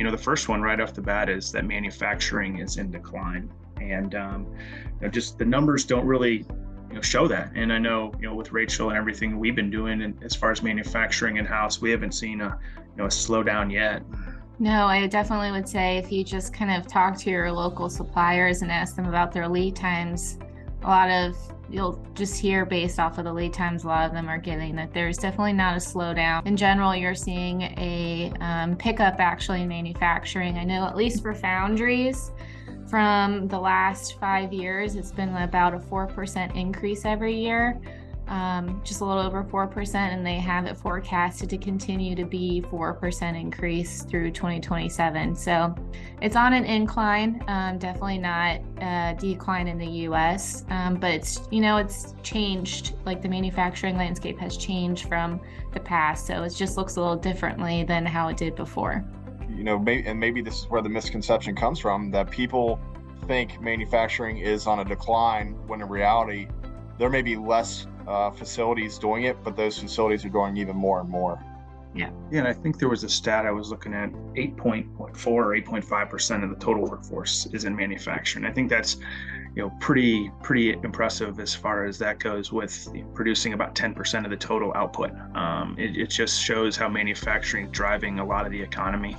the first one right off the bat is that manufacturing is in decline. And just the numbers don't really show that. And I know, with Rachel and everything we've been doing, and as far as manufacturing in-house, we haven't seen a slowdown yet. No, I definitely would say if you just kind of talk to your local suppliers and ask them about their lead times, you'll just hear based off of the lead times, a lot of them are giving that there's definitely not a slowdown. In general, you're seeing a pickup actually in manufacturing. I know at least for foundries, from the last 5 years, it's been about a 4% increase every year. Just a little over 4%, and they have it forecasted to continue to be 4% increase through 2027. So it's on an incline, definitely not a decline in the US, but it's changed. Like the manufacturing landscape has changed from the past, so it just looks a little differently than how it did before. Maybe this is where the misconception comes from, that people think manufacturing is on a decline when in reality there may be less facilities doing it, but those facilities are growing even more and more. Yeah, and I think there was a stat I was looking at, 8.4 or 8.5% of the total workforce is in manufacturing. I think that's pretty impressive as far as that goes, with producing about 10% of the total output. It just shows how manufacturing is driving a lot of the economy.